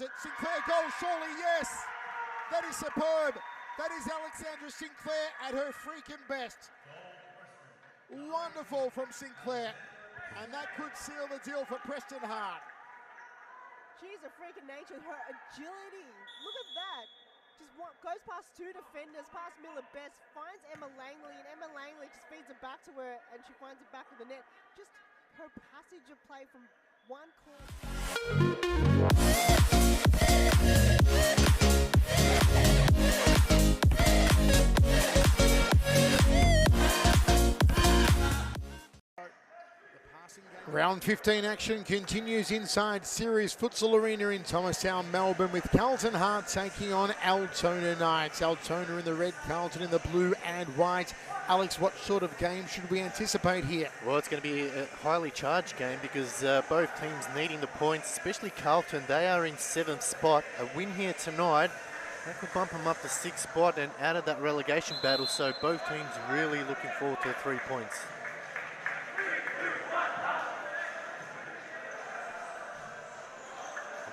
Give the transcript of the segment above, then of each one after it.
Is it Sinclair goal? Surely yes. That is superb. That is Alexandra Sinclair at her freaking best. Wonderful from Sinclair. And that could seal the deal for Preston Hart. She's a freak of nature. Her agility. Look at that. Just goes past two defenders, past Miller Best, finds Emma Langley, and Emma Langley just feeds it back to her, and she finds it back of the net. Just her passage of play from one corner. Round 15 action continues inside Series Futsal Arena in Thomastown, Melbourne, with Carlton Hart taking on Altona Knights. Altona in the red, Carlton in the blue and white. Alex, what sort of game should we anticipate here? Well, it's going to be a highly charged game because both teams needing the points, especially Carlton. They are in 7th spot. A win here tonight, that could bump them up to 6th spot and out of that relegation battle. So both teams really looking forward to 3 points.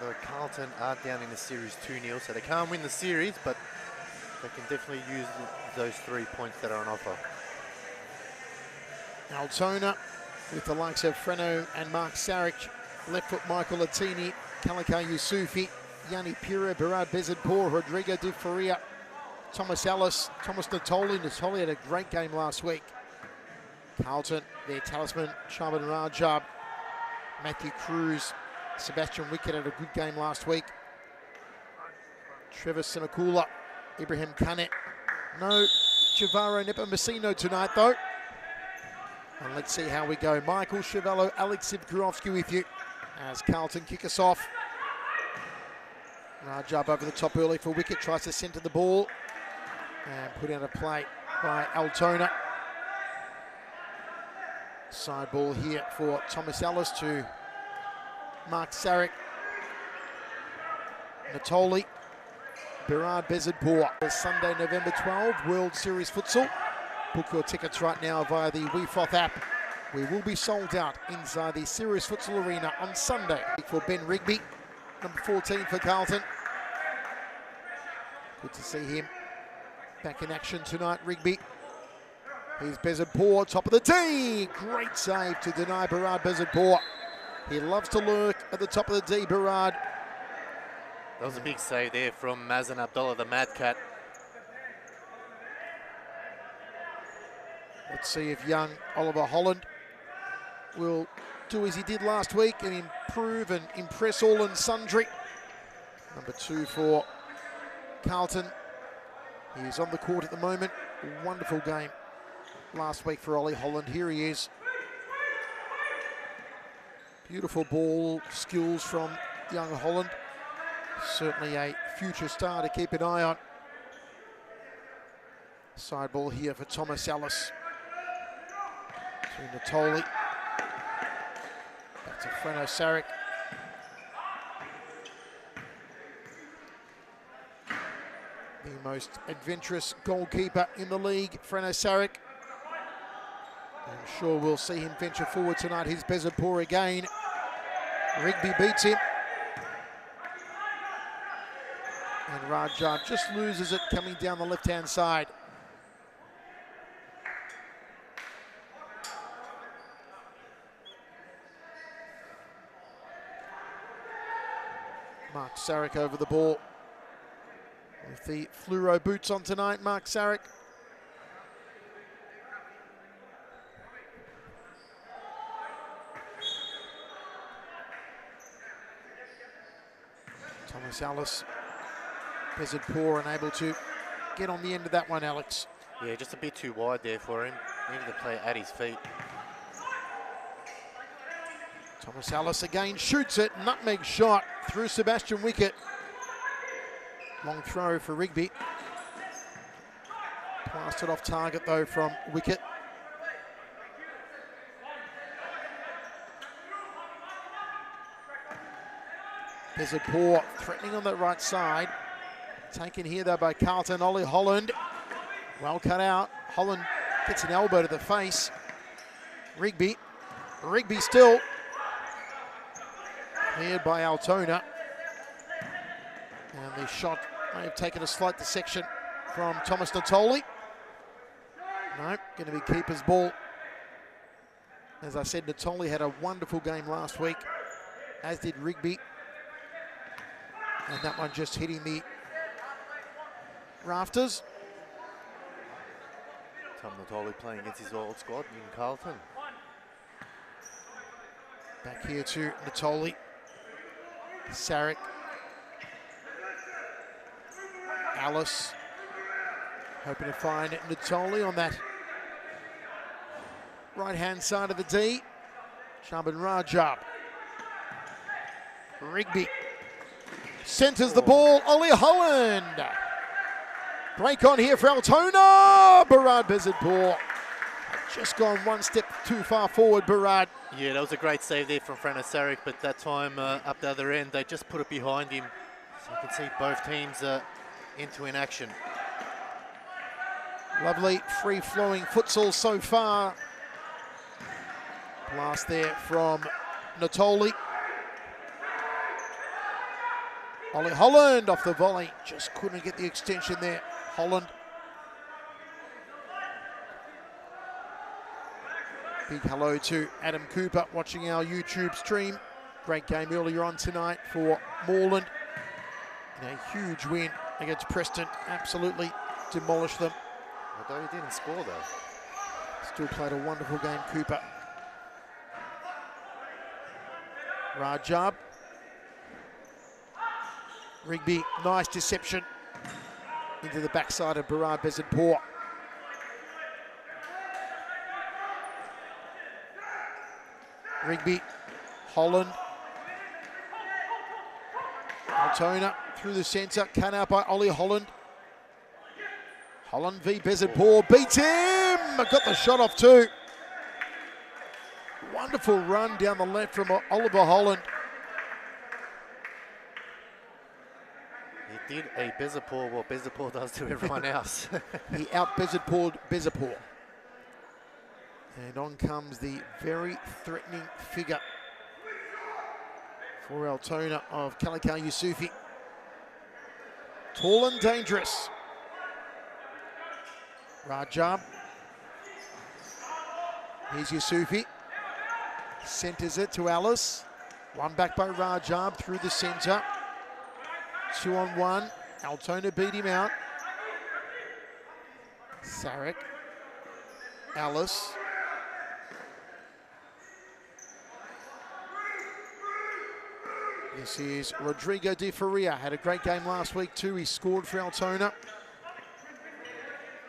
Although Carlton are down in the series 2-0, so they can't win the series, but they can definitely use those 3 points that are on offer. Altona with the likes of Freno and Mark Saric, left foot Michael Latini, Kalika Yusufi, Yanni Pira, Berard Bezadpour, Rodrigo Di Faria, Thomas Ellis, Thomas Natoli. Natoli had a great game last week. Carlton, their talisman, Shaban Rajab, Matthew Cruz, Sebastian Wickett had a good game last week. Trevor Simakula, Ibrahim Kane. No Javaro Nepomuceno tonight though. And let's see how we go. Michael Chevello, Alex Sivkurovsky with you as Carlton kick us off. Rajab over the top early for Wickett, tries to centre the ball and put out a play by Altona. Side ball here for Thomas Ellis to Mark Saric, Natoli, Berard Bezadpour. Sunday, November 12, World Series Futsal. Book your tickets right now via the WeFroth app. We will be sold out inside the Series Futsal Arena on Sunday. For Ben Rigby, number 14 for Carlton. Good to see him back in action tonight, Rigby. Here's Bezadpour, top of the tee. Great save to deny Berard Bezadpour. He loves to lurk at the top of the D, Berard. That was a big save there from Mazen Abdullah, the Mad Cat. Let's see if young Oliver Holland will do as he did last week and improve and impress all and sundry. Number 2 for Carlton. He is on the court at the moment. Wonderful game last week for Ollie Holland. Here he is. Beautiful ball skills from young Holland. Certainly a future star to keep an eye on. Side ball here for Thomas Ellis. To Natoli. Back to Freno Saric. The most adventurous goalkeeper in the league, Freno Saric. I'm sure we'll see him venture forward tonight. Here's Bezadpour again. Rigby beats him. And Rajab just loses it coming down the left-hand side. Mark Saric over the ball. With the fluoro boots on tonight, Mark Saric. Thomas Ellis, Bezadpour unable to get on the end of that one, Alex. Yeah, just a bit too wide there for him. Needed to play at his feet. Thomas Ellis again shoots it, nutmeg shot through Sebastian Wickett. Long throw for Rigby. Blasted off target though from Wickett. Bezadpour threatening on that right side. Taken here though by Carlton. Ollie Holland. Well cut out. Holland gets an elbow to the face. Rigby still. Cleared by Altona. And the shot may have taken a slight dissection from Thomas Natoli. No, going to be keeper's ball. As I said, Natoli had a wonderful game last week, as did Rigby. And that one just hitting the rafters. Tom Natoli playing against his old squad in Carlton. Back here to Natoli. Sarek. Alice. Hoping to find Natoli on that right-hand side of the D. Shaban Rajab. Rigby. Centres the ball. Ollie Holland. Break on here for Altona. Barad Bezidpour. Just gone one step too far forward, Barad. Yeah, that was a great save there from Frano Sarek, but that time up the other end, they just put it behind him. So you can see both teams into inaction. Lovely free-flowing futsal so far. Blast there from Natoli. Ollie Holland off the volley. Just couldn't get the extension there. Holland. Big hello to Adam Cooper watching our YouTube stream. Great game earlier on tonight for Moreland. And a huge win against Preston. Absolutely demolished them. Although he didn't score though. Still played a wonderful game, Cooper. Rajab. Rigby, nice deception into the backside of Barad Bezidpour. Rigby, Holland. Altona through the centre, cut out by Ollie Holland. Holland v Bezidpour, beats him! Got the shot off too. Wonderful run down the left from Oliver Holland. He did a Bezidpour what Bezidpour does to everyone else. He out-Bezidpoured Bezidpour. And on comes the very threatening figure for Altona of Kalikar Yusufi. Tall and dangerous. Rajab. Here's Yusufi. Centres it to Alice. One back by Rajab through the centre. 2-on-1. Altona beat him out. Sarek. Alice. This is Rodrigo Di Faria. Had a great game last week too. He scored for Altona.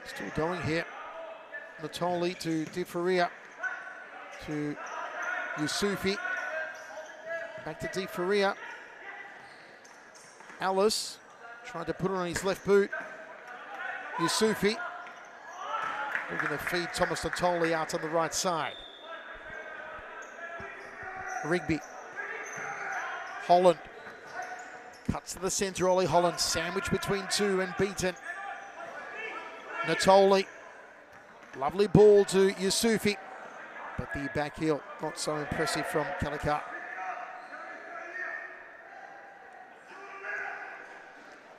Still going here. Natoli to Di Faria. To Yusufi. Back to Di Faria. Alice trying to put it on his left boot. Yusufi. We're going to feed Thomas Natoli out on the right side. Rigby. Holland. Cuts to the centre, Ollie Holland. Sandwich between two and beaten. Natoli. Lovely ball to Yusufi. But the back heel not so impressive from Kalikar.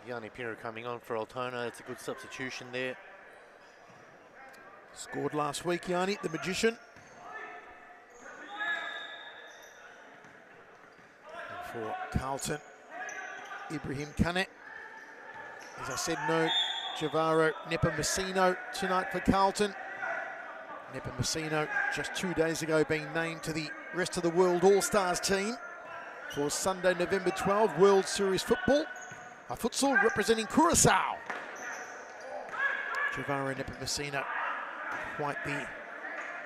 Yanni Piro coming on for Altona. It's a good substitution there. Scored last week, Yanni, the magician. And for Carlton, Ibrahim Kane. As I said, no Javaro Nepomuceno tonight for Carlton. Nepomuceno just 2 days ago being named to the rest of the World All-Stars team for Sunday, November 12, World Series football. A futsal representing Curaçao. Javaro Nepomuceno, quite the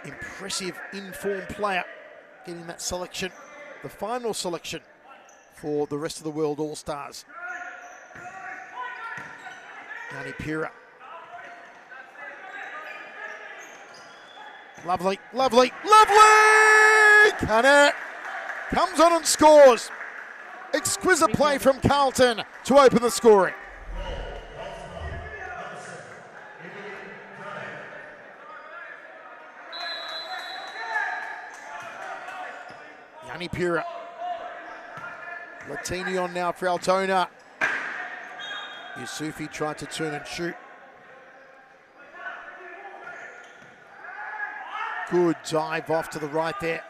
impressive in-form player, getting that selection, the final selection for the rest of the World All-Stars. Yanni Pira. Lovely, lovely, lovely! Kane comes on and scores. Exquisite play from Carlton to open the scoring. Yanni Pira. Latini on now for Altona. Yusufi tried to turn and shoot. Good dive off to the right there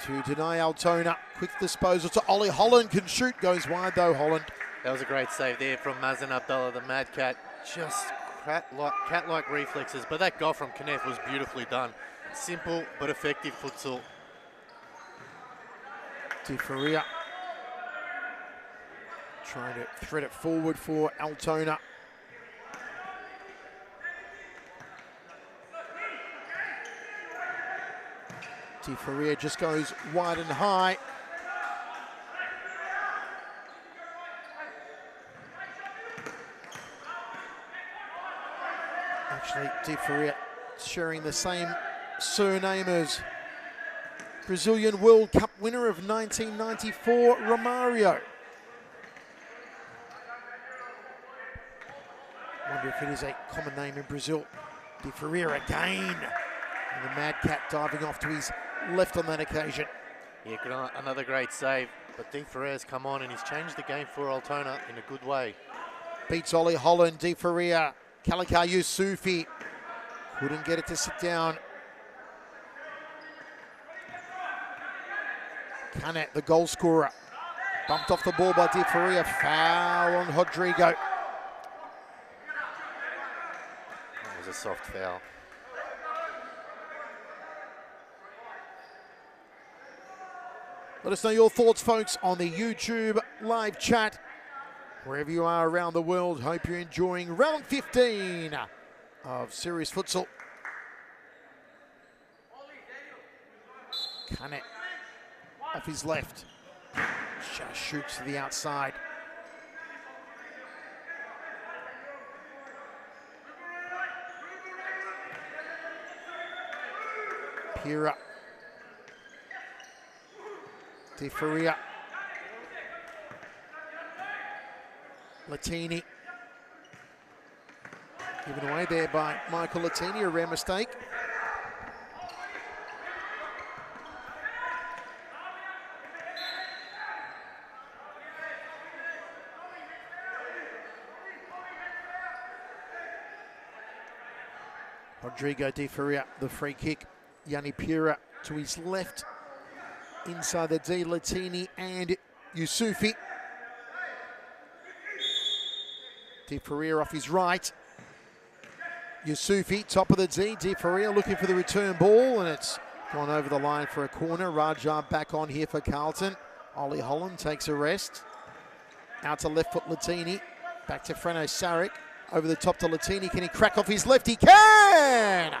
to deny Altona. Quick disposal to Ollie. Holland can shoot. Goes wide though, Holland. That was a great save there from Mazen Abdallah, the Mad Cat. Just cat-like reflexes, but that goal from Kenneth was beautifully done. Simple but effective futsal. Di Faria trying to thread it forward for Altona. Di Faria just goes wide and high. Actually, Di Faria sharing the same surname as Brazilian World Cup winner of 1994, Romario. Wonder if it is a common name in Brazil. Di Faria again. And the Mad Cat diving off to his left on that occasion. Yeah, another great save. But Di Faria's come on and he's changed the game for Altona in a good way. Beats Ollie Holland, Di Faria. Kalakar Yusufi couldn't get it to sit down. Canet, the goal scorer, bumped off the ball by Di Faria. Foul on Rodrigo. That was a soft foul. Let us know your thoughts, folks, on the YouTube live chat. Wherever you are around the world, hope you're enjoying round 15 of Series Futsal. Canet off his left. Just shoots to the outside. Pira. Di Faria. Latini. Given away there by Michael Latini, a rare mistake. Rodrigo Di Faria, the free kick. Yanni Pira to his left. Inside the D, Latini and Yusufi. Di Faria off his right. Yusufi, top of the D. Di Faria looking for the return ball, and it's gone over the line for a corner. Rajab back on here for Carlton. Ollie Holland takes a rest. Out to left foot Latini. Back to Freno Saric. Over the top to Latini. Can he crack off his left? He can!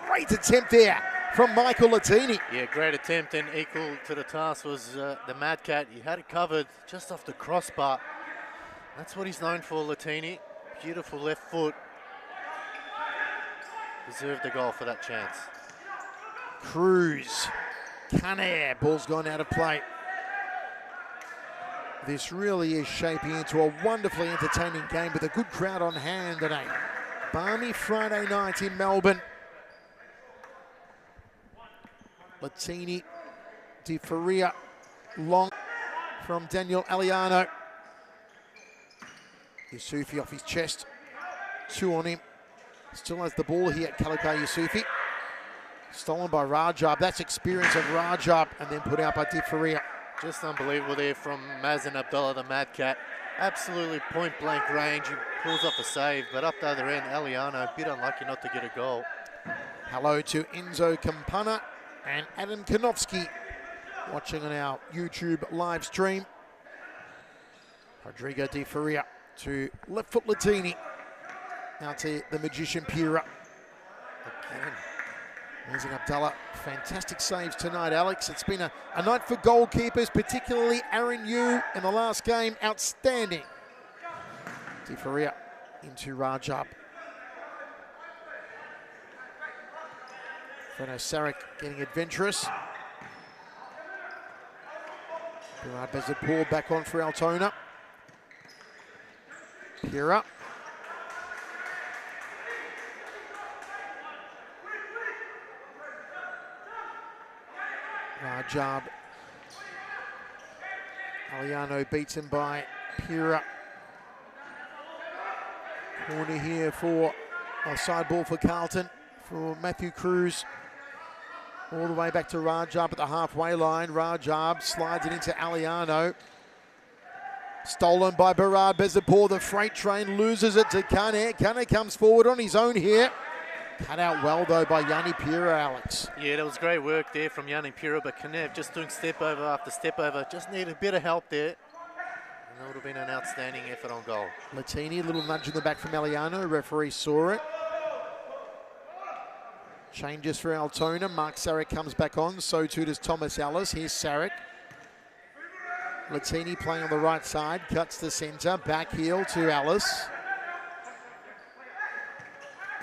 Great attempt there from Michael Latini. Yeah, great attempt, and equal to the task was the Mad Cat. He had it covered just off the crossbar. That's what he's known for, Latini. Beautiful left foot. Deserved the goal for that chance. Cruz. Canair. Ball's gone out of play. This really is shaping into a wonderfully entertaining game with a good crowd on hand and a balmy Friday night in Melbourne. Latini, Di Faria, long from Daniel Aliano. Yusufi off his chest, 2 on him. Still has the ball here at Kalakar Yusufi. Stolen by Rajab. That's experience of Rajab, and then put out by Di Faria. Just unbelievable there from Mazen Abdallah, the Mad Cat. Absolutely point blank range. He pulls off a save, but up the other end, Aliano, a bit unlucky not to get a goal. Hello to Enzo Campana and Adam Konofsky watching on our YouTube live stream. Rodrigo Di Faria to left foot Latini. Now to the magician Pira. Again. Mazen Abdallah, fantastic saves tonight, Alex. It's been a night for goalkeepers, particularly Aaron Yu in the last game. Outstanding. Di Faria into Rajab. Freno Saric getting adventurous. Gerard Bezadpour back on for Altona. Pira. Rajab. Aliano beats him by Pira. Corner here for a side ball for Carlton, for Matthew Cruz. All the way back to Rajab at the halfway line. Rajab slides it into Aliano. Stolen by Barad Bezapur. The freight train loses it to Kane. Kane comes forward on his own here. Cut out well though by Yanni Pira, Alex. Yeah, that was great work there from Yanni Pira, but Kanev just doing step over after step over. Just needed a bit of help there. And that would have been an outstanding effort on goal. Latini, a little nudge in the back from Aliano. Referee saw it. Changes for Altona. Mark Sarek comes back on. So too does Thomas Ellis. Here's Sarek. Latini playing on the right side. Cuts the centre. Back heel to Ellis.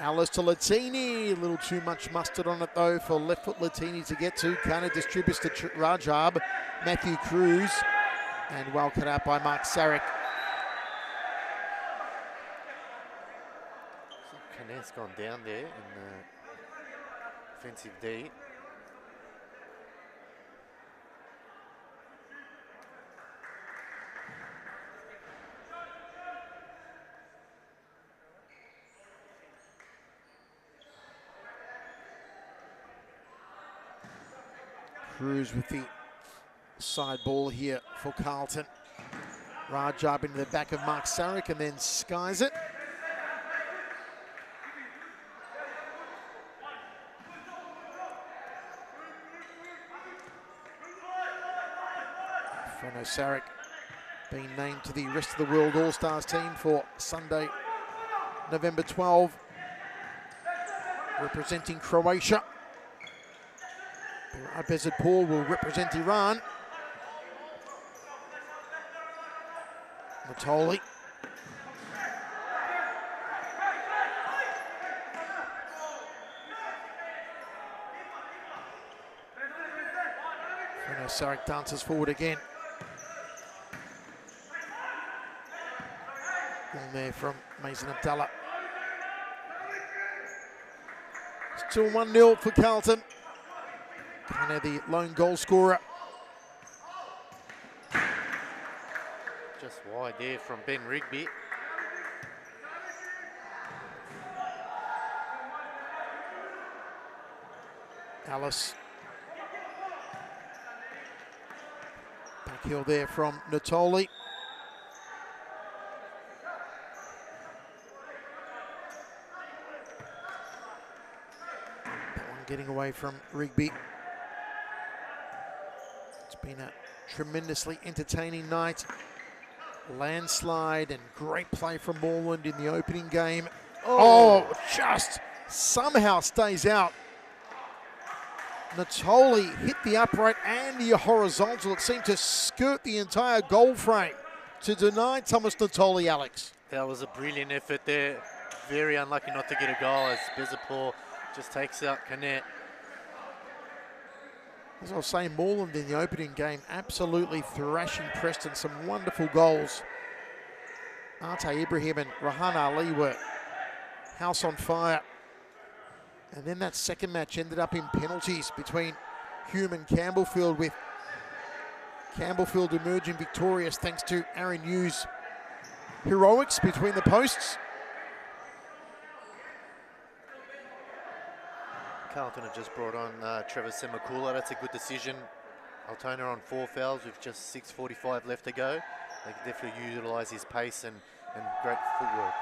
Ellis to Latini. A little too much mustard on it though for left foot Latini to get to. Kind of distributes to Rajab. Matthew Cruz. And well cut out by Mark Sarek. Kanev's gone down there in the offensive D. Cruz with the side ball here for Carlton. Rajab into the back of Mark Sarek and then skies it. Freno Sarek being named to the rest of the world All-Stars team for Sunday, November 12, representing Croatia. Bezapur will represent Iran. Natoli. Freno Sarek dances forward again. Long there from Mason Abdallah. Still 1-0 for Carlton. Kind of the lone goal scorer. Just wide there from Ben Rigby. Alice. Back heel there from Natoli. That one getting away from Rigby. Been a tremendously entertaining night. Landslide and great play from Moreland in the opening game. Oh, just somehow stays out. Natoli hit the upright and the horizontal. It seemed to skirt the entire goal frame to deny Thomas Natoli, Alex. That was a brilliant effort there. Very unlucky not to get a goal as Bezapur just takes out Canet. As I was saying, Moreland in the opening game absolutely thrashing Preston. Some wonderful goals. Arte Ibrahim and Rahan Ali were house on fire. And then that second match ended up in penalties between Hume and Campbellfield, with Campbellfield emerging victorious thanks to Aaron Hughes' heroics between the posts. Carlton have just brought on Trevor Semakula. That's a good decision. Altona on 4 fouls with just 6:45 left to go. They can definitely utilise his pace and great footwork.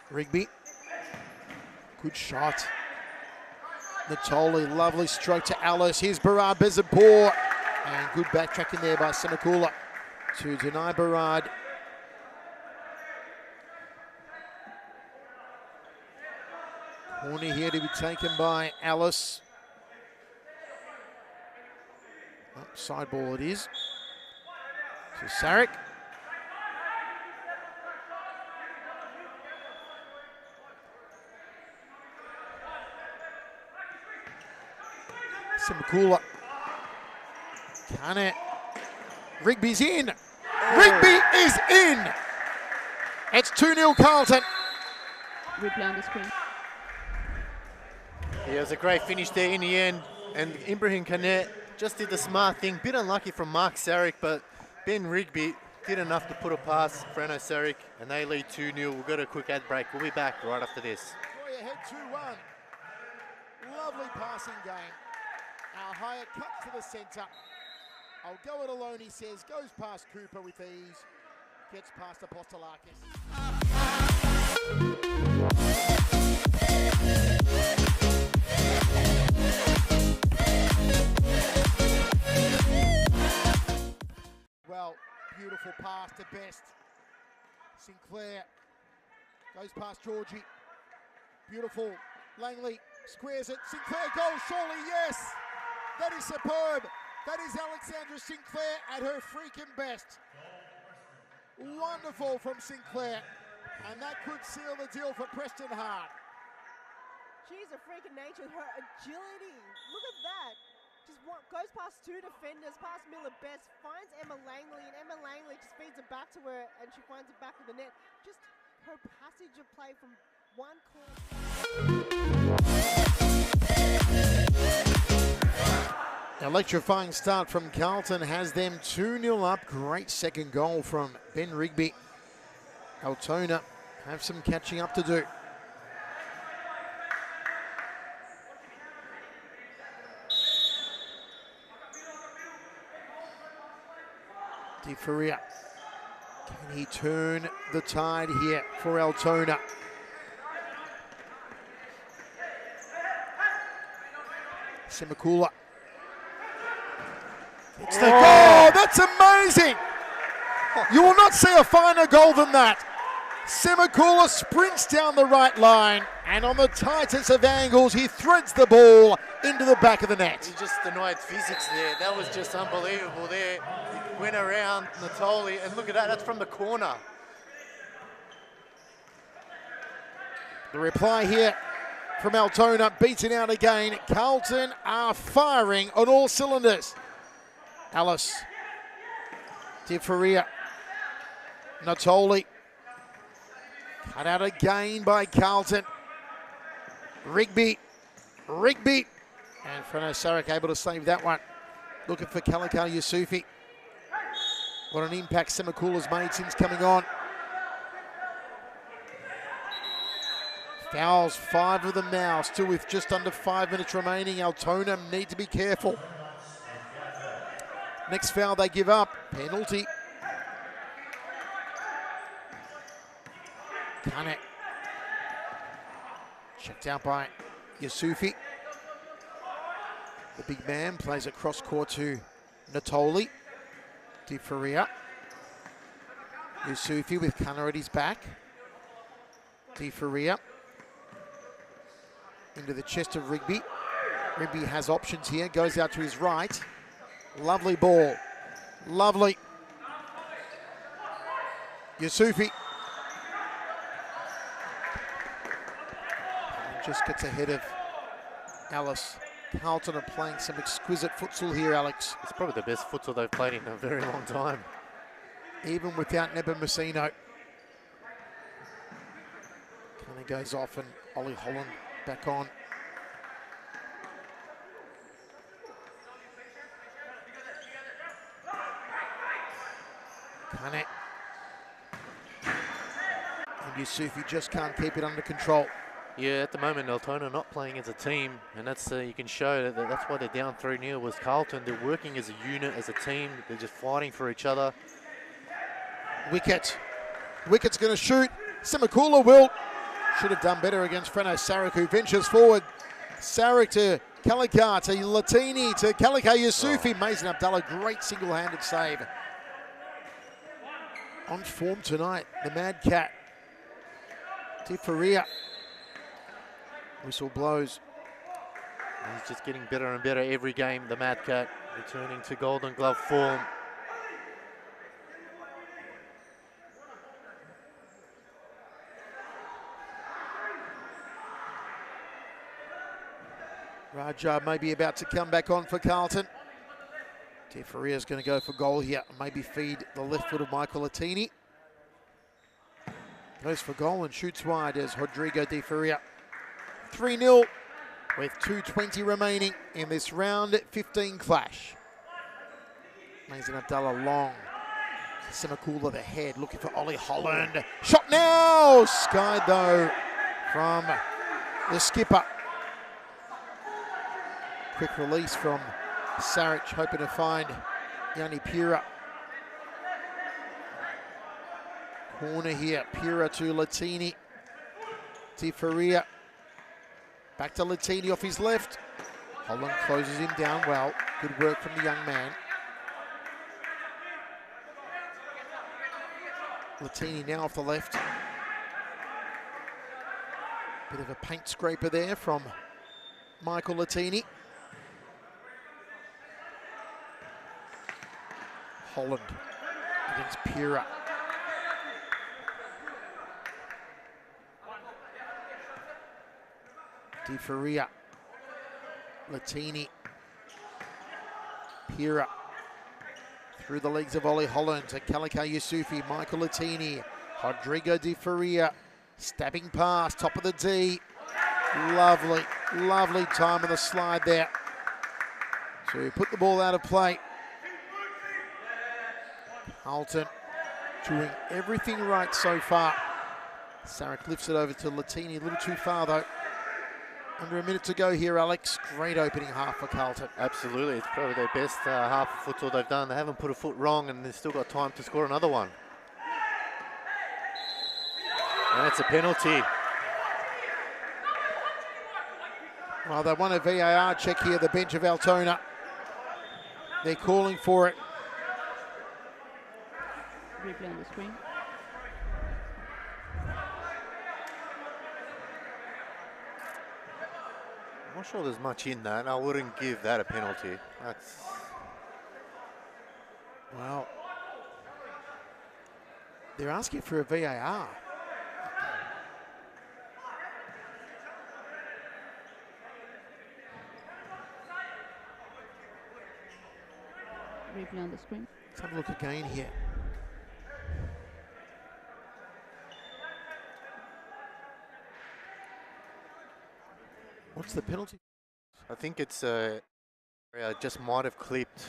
Rigby, good shot. Natoli, lovely stroke to Alice. Here's Barad Bezapur, and good backtracking there by Semakula to deny Barad. Corner here to be taken by Alice. Oh, side ball it is. To Sarek. Semakula. Can it? Rigby's in. Rigby is in. It's 2-0 Carlton. Replay on the screen. Yeah, it was a great finish there in the end, and Ibrahim Canet just did the smart thing. Bit unlucky from Mark Sarek, but Ben Rigby did enough to put it past Freno Saric, and they lead 2-0. We'll go to a quick ad break. We'll be back right after this. Troy ahead 2-1. Lovely passing game. Our Hyatt cuts to the centre. I'll go it alone, he says. Goes past Cooper with ease. Gets past Apostolakis. Well, beautiful pass to Best. Sinclair goes past Georgie. Beautiful. Langley squares it. Sinclair goal, surely, yes. That is superb. That is Alexandra Sinclair at her freaking best. Wonderful from Sinclair. And that could seal the deal for Preston Hart. She's a freak of nature. Her agility. Look at that. Just goes past two defenders, past Miller Best, finds Emma Langley, and Emma Langley just feeds it back to her, and she finds it back of the net. Just her passage of play from one corner. Electrifying start from Carlton has them 2-0 up. Great second goal from Ben Rigby. Altona have some catching up to do. Di Faria. Can he turn the tide here for Altona? Simakula. It's the goal! That's amazing! You will not see a finer goal than that. Simakula sprints down the right line, and on the tightest of angles, he threads the ball into the back of the net. He just denied physics there. That was just unbelievable there. He went around Natoli, and look at that, that's from the corner. The reply here from Altona, beaten out again. Carlton are firing on all cylinders. Alice, Di Faria, Natoli, cut out again by Carlton. Rigby, and Freno Saric able to save that one. Looking for Kalikal Yusufi. What an impact Simakula's made since coming on. Fouls, 5 of them now, still with just under 5 minutes remaining. Altona need to be careful. Next foul they give up, penalty. Kane. Checked out by Yusufi. The big man plays it cross court to Natoli. Di Faria. Yusufi with Kana at his back. Di Faria. Into the chest of Rigby. Rigby has options here, goes out to his right. Lovely ball. Lovely. Yusufi. Just gets ahead of Alice. Carlton are playing some exquisite futsal here, Alex. It's probably the best futsal they've played in a very long time. Even without Neba Messino. Kind of goes off and Ollie Holland back on. Kane. And Yusufi just can't keep it under control. Yeah, at the moment, Altona not playing as a team, and that's you can show that that's why they're down 3-0 was Carlton. They're working as a unit, as a team. They're just fighting for each other. Wicket. Wicket's going to shoot. Simakula will. Should have done better against Freno Saric, who ventures forward. Saric to Kalikar, to Latini, to Kalikar Yusufi. Mazen Abdallah, great single-handed save. On form tonight, the Mad Cat. Di Faria. Whistle blows. He's just getting better and better every game, the Mad Cat, returning to Golden Glove form. Raja may be about to come back on for Carlton. Di Faria's going to go for goal here. Maybe feed the left foot of Michael Latini. Goes for goal and shoots wide as Rodrigo Di Faria. 3-0 with 2:20 remaining in this round 15 clash. Mazen Abdallah long Simakula the head, looking for Ollie Holland. Shot now! Skied though from the skipper. Quick release from Saric, hoping to find Yanni Pura. Corner here, Pura to Latini. Di Faria. Back to Latini off his left. Holland closes him down well. Good work from the young man. Latini now off the left. Bit of a paint scraper there from Michael Latini. Holland against Pura. Di Faria. Latini. Pura. Through the legs of Ollie Holland to Kalika Yusufi. Michael Latini. Rodrigo Di Faria. Stabbing pass, top of the D. Lovely, lovely time on the slide there. So we put the ball out of play. Carlton doing everything right so far. Saric lifts it over to Latini, a little too far though. Under a minute to go here, Alex. Great opening half for Carlton. Absolutely, it's probably their best half of futsal they've done. They haven't put a foot wrong and they've still got time to score another one. And it's a penalty. Well, they want a VAR check here, the bench of Altona. They're calling for it. Replay on the screen. I'm not sure there's much in that. I wouldn't give that a penalty. That's... Well, they're asking for a VAR. Replay on the screen. Let's have a look again here. What's the penalty? I think it's just might have clipped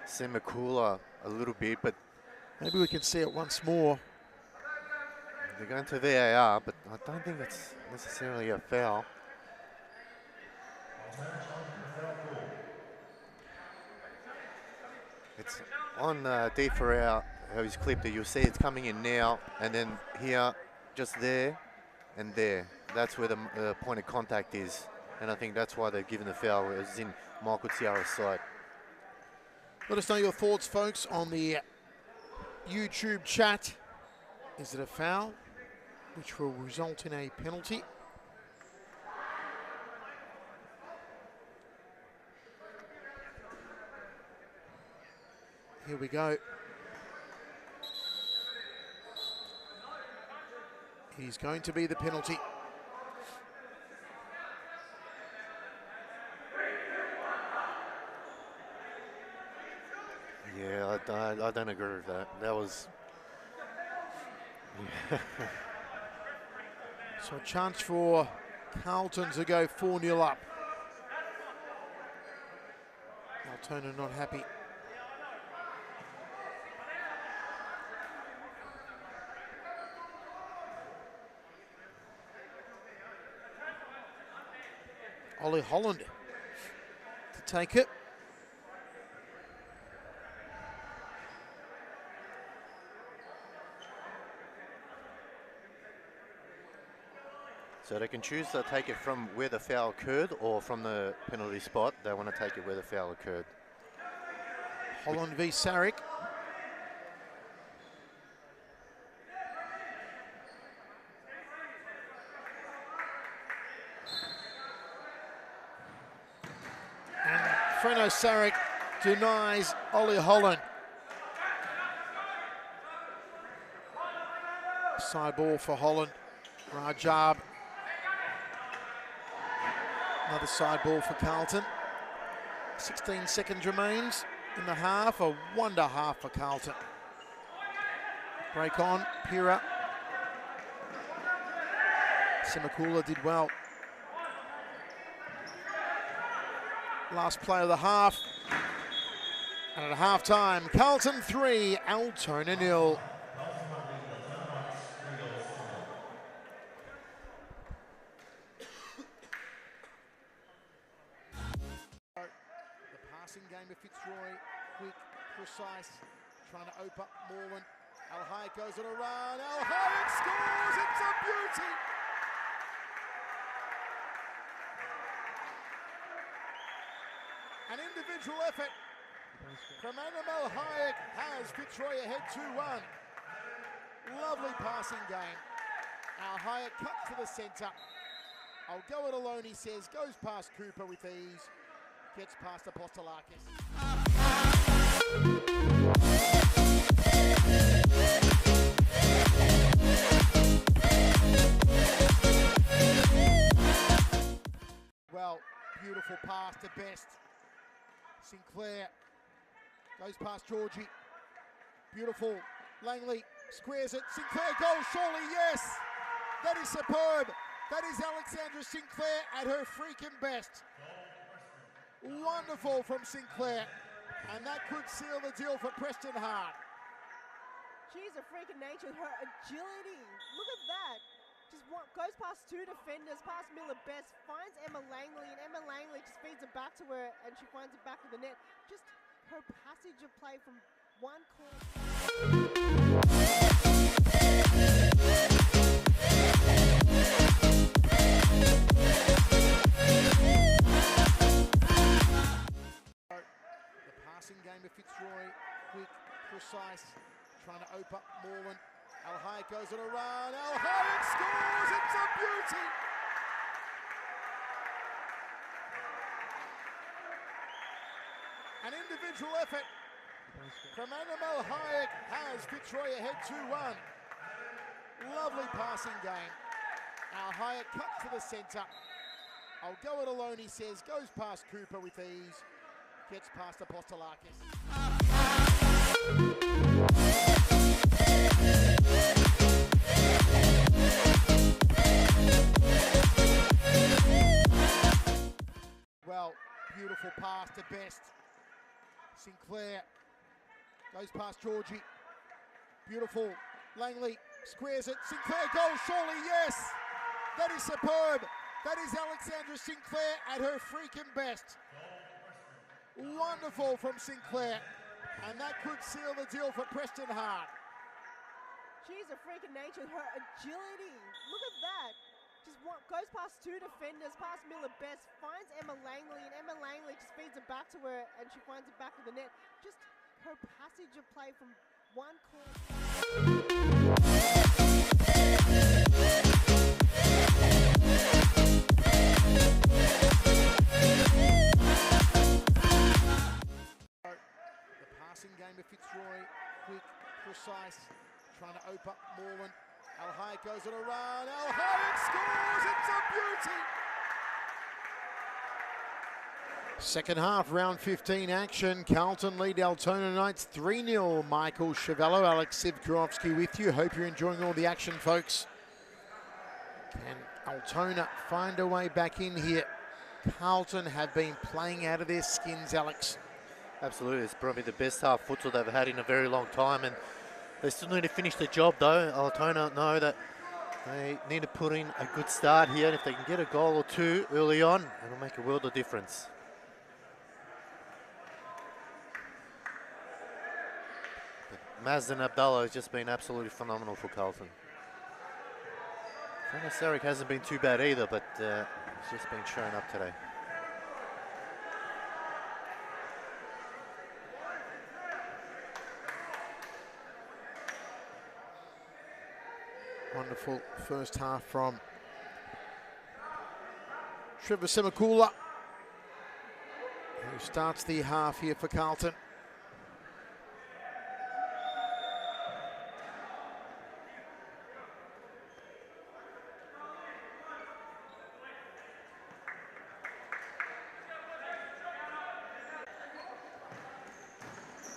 Simakula a little bit, but Maybe we can see it once more. they're going to VAR, but I don't think it's necessarily a foul. It's on Di Faria, how he's clipped it. You'll see it's coming in now, and then here, just there, and there. That's where the point of contact is, and I think that's why they've given the foul. It was in Michael Tiara's side. Let us know your thoughts, folks, on the YouTube chat. Is it a foul, which will result in a penalty? Here we go. He's going to be the penalty. Yeah, I don't agree with that. That was... Yeah. So a chance for Carlton to go 4-0 up. Altona not happy. Ollie Holland to take it. So they can choose to take it from where the foul occurred or from the penalty spot. They want to take it where the foul occurred. Holland v Saric. And Freno Saric denies Ollie Holland. Side ball for Holland. Rajab. Another side ball for Carlton. 16 seconds remains in the half. A wonder half for Carlton. Break on, Pura. Simakula did well. Last play of the half. And at half-time, Carlton 3, Altona 0. The passing game of Fitzroy, quick, precise, trying to open up Moreland. Al-Hayek goes on a run, Al-Hayek scores, it's a beauty! An individual effort from Adam Al-Hayek has Fitzroy ahead 2-1. Lovely passing game. Al-Hayek cut to the centre. I'll go it alone, he says, goes past Cooper with ease, gets past Apostolakis. Well, beautiful pass to Best. Sinclair goes past Georgie. Beautiful. Langley squares it. Sinclair goes, surely, yes! That is superb. That is Alexandra Sinclair at her freaking best. Wonderful from Sinclair. And that could seal the deal for Preston Hart. She's a freak of nature with her agility. Look at that. Just goes past two defenders, past Miller Best, finds Emma Langley, and Emma Langley just feeds it back to her, and she finds it back to the net. Just her passage of play from one corner. The passing game of Fitzroy, quick, precise, trying to open up Moreland. Al-Hayek goes on a run, Al-Hayek scores, it's a beauty! An individual effort from Adam Al-Hayek has Fitzroy ahead 2-1. Lovely passing game. Al-Hayek cut to the centre. I'll go it alone, he says, goes past Cooper with ease, gets past Apostolakis. Well, beautiful pass to Best. Sinclair goes past Georgie. Beautiful. Langley squares it. Sinclair goes, surely, yes! That is superb. That is Alexandra Sinclair at her freaking best. Wonderful from Sinclair. And that could seal the deal for Preston Hart. She's a freak of nature with her agility. Look at that. Just goes past two defenders, past Miller Best, finds Emma Langley, and Emma Langley just feeds it back to her, and she finds it back to the net. Just her passage of play from one corner. The passing game of Fitzroy, quick, precise, trying to open up Moreland. Al-Hayek goes on a run, Al-Hayek scores, it's a beauty! Second half, round 15 action. Carlton lead Altona Knights 3-0. Michael Chevello, Alex Sivkurovsky with you. Hope you're enjoying all the action, folks. Can Altona find a way back in here? Carlton have been playing out of their skins, Alex. Absolutely, it's probably the best half futsal they've had in a very long time, and they still need to finish the job though. Altona know that they need to put in a good start here, and if they can get a goal or two early on, it'll make a world of difference. Mazdan Abdallah has just been absolutely phenomenal for Carlton. Frenna Sarek hasn't been too bad either, but he's just been showing up today. Wonderful first half from Trevor Semakula, who starts the half here for Carlton.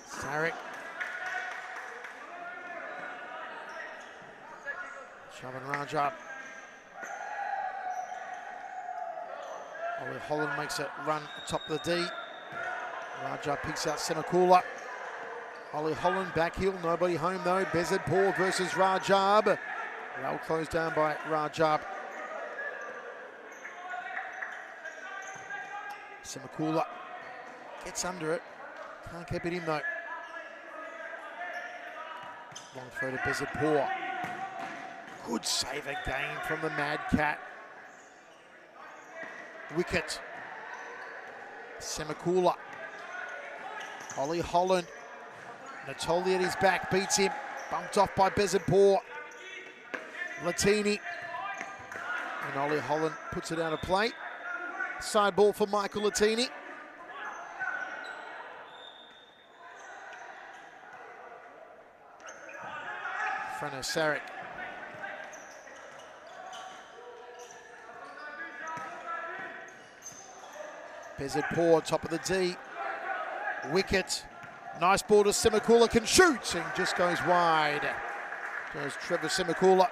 Sarek. Shaban Rajab. Holland makes a run top of the D. Rajab picks out Semakula. Ollie Holland back heel, nobody home though. Bezidpour versus Rajab. Well closed down by Rajab. Simakula gets under it. Can't keep it in though. Long throw to Bezidpour. Good save again from the Mad Cat. Wicket. Simakula. Ollie Holland. Natoli at his back, beats him. Bumped off by Bezidpour. Latini. And Ollie Holland puts it out of play. Side ball for Michael Latini. Freno Sarek. Bezidpour, top of the D. Wicket. Nice ball to Simakula, can shoot and just goes wide. Goes Trevor Simakula.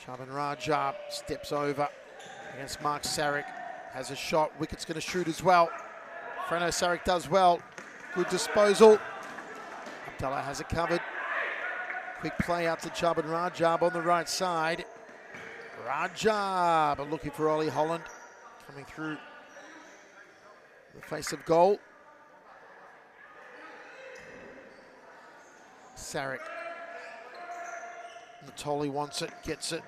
Chaban Rajab steps over against Mark Sarek. Has a shot, Wicket's going to shoot as well. Freno Sarek does well. Good disposal. Abdullah has it covered. Quick play out to Chaban Rajab on the right side. Rajab looking for Ollie Holland. Coming through the face of goal. Sarek. Natoli wants it, gets it.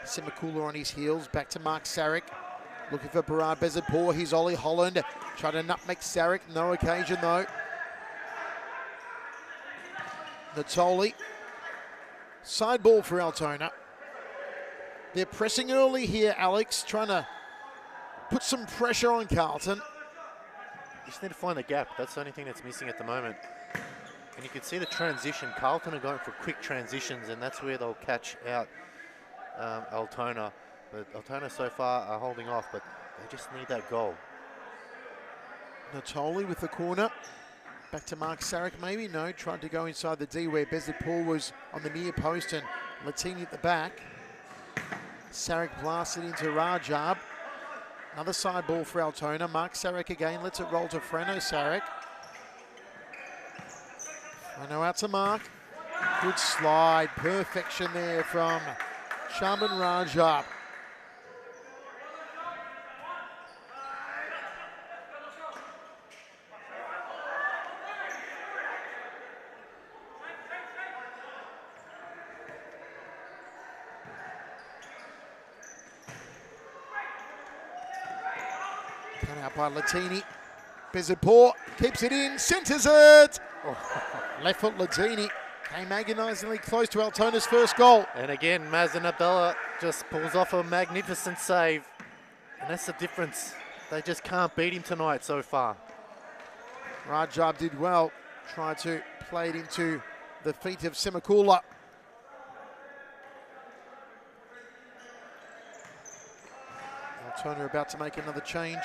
Simakula on his heels, back to Mark Sarek. Looking for Barad Bezidpour, here's Ollie Holland. Trying to nutmeg Sarek, no occasion though. Natoli. Side ball for Altona. They're pressing early here, Alex, trying to put some pressure on Carlton. You just need to find the gap. That's the only thing that's missing at the moment. And you can see the transition. Carlton are going for quick transitions, and that's where they'll catch out Altona. But Altona so far are holding off, but they just need that goal. Natoli with the corner. Back to Mark Sarek maybe? No, tried to go inside the D where Bezidpour was on the near post and Latini at the back. Sarek blasted into Rajab. Another side ball for Altona. Mark Sarek again, lets it roll to Freno Sarek. Freno out to Mark. Good slide, perfection there from Chaban Rajab. Cut out by Latini. Bezidpour keeps it in, centres it. Left foot Latini came agonisingly close to Altona's first goal. And again, Mazen Abdullah just pulls off a magnificent save. And that's the difference. They just can't beat him tonight so far. Rajab did well. Tried to play it into the feet of Simakula. Altona about to make another change.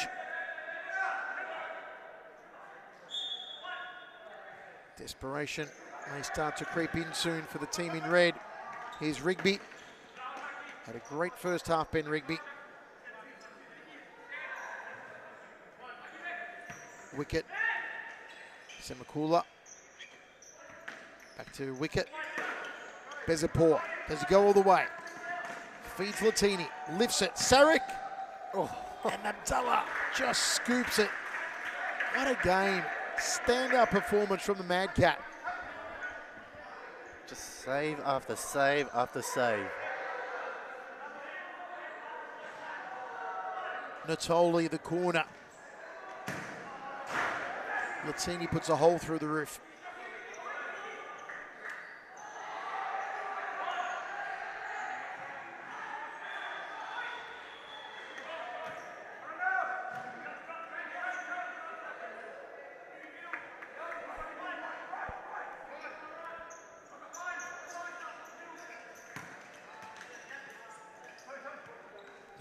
Desperation may start to creep in soon for the team in red. Here's Rigby. Had a great first half, Ben Rigby. Wicket. Simakula. Back to Wicket. Bezidpour. Does it go all the way? Feeds Latini. Lifts it. Sarek. And Abdullah just scoops it. What a game. Standout performance from the Mad Cat. Just save after save after save. Natoli, the corner. Latini puts a hole through the roof.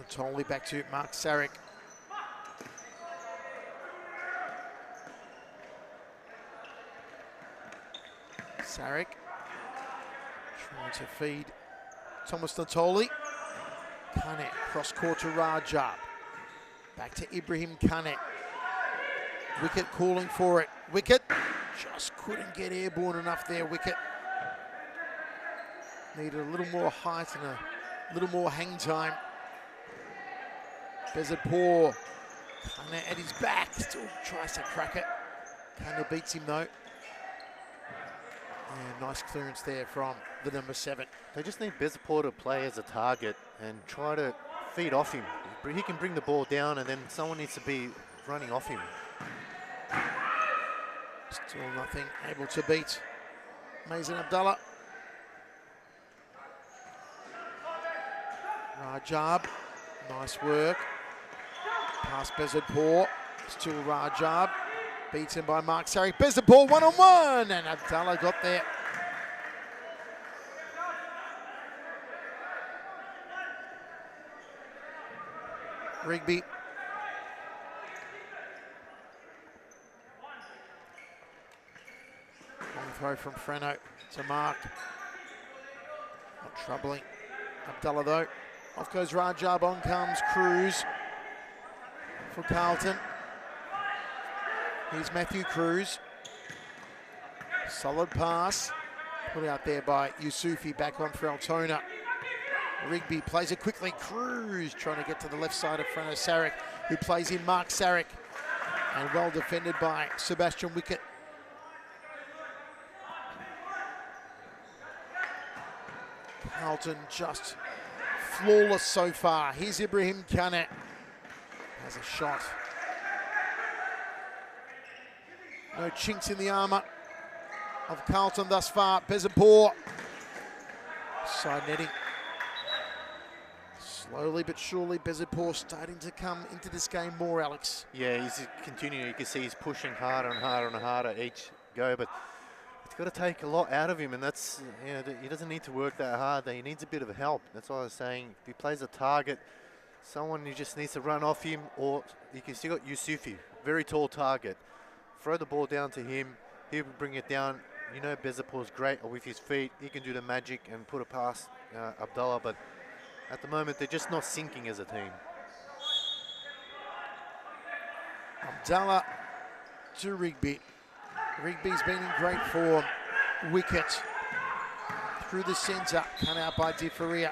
Natoli back to Mark Sarek. Sarek trying to feed Thomas Natoli. Kane, cross court to Rajab. Back to Ibrahim Kane. Wicket calling for it. Wicket just couldn't get airborne enough there, Wicket. Needed a little more height and a little more hang time. Bezapur. Kane at his back, still tries to crack it. Kane beats him though. Yeah, nice clearance there from the number 7. They just need Bezapur to play as a target and try to feed off him. He can bring the ball down and then someone needs to be running off him. Still nothing able to beat Mazen Abdallah. Rajab, nice work. Past Bezapur, still Rajab. Beaten by Mark Sarek. Bezapur 1-on-1 and Abdallah got there. Rigby. Long throw from Freno to Mark. Not troubling Abdallah though. Off goes Rajab, on comes Cruz for Carlton. Here's Matthew Cruz. Solid pass. Put out there by Yusufi, back on for Altona. Rigby plays it quickly. Cruz trying to get to the left side of Freno Sarek, who plays in Mark Sarek. And well defended by Sebastian Wicket. Carlton just flawless so far. Here's Ibrahim Kane. Has a shot. No chinks in the armour of Carlton thus far. Bezapur. Side netting. Slowly but surely, Bezapur starting to come into this game more, Alex. Yeah, he's continuing. You can see he's pushing harder and harder and harder each go, but it's got to take a lot out of him, and that's, you know, he doesn't need to work that hard. He needs a bit of help. That's what I was saying. If he plays a target, someone who just needs to run off him, or you can still got Yusufi, very tall target. Throw the ball down to him. He'll bring it down. You know, Bezapur's great with his feet. He can do the magic and put it past Abdallah, but at the moment, they're just not syncing as a team. Abdallah to Rigby. Rigby's been in great form. Wicket through the centre, cut out by De Faria.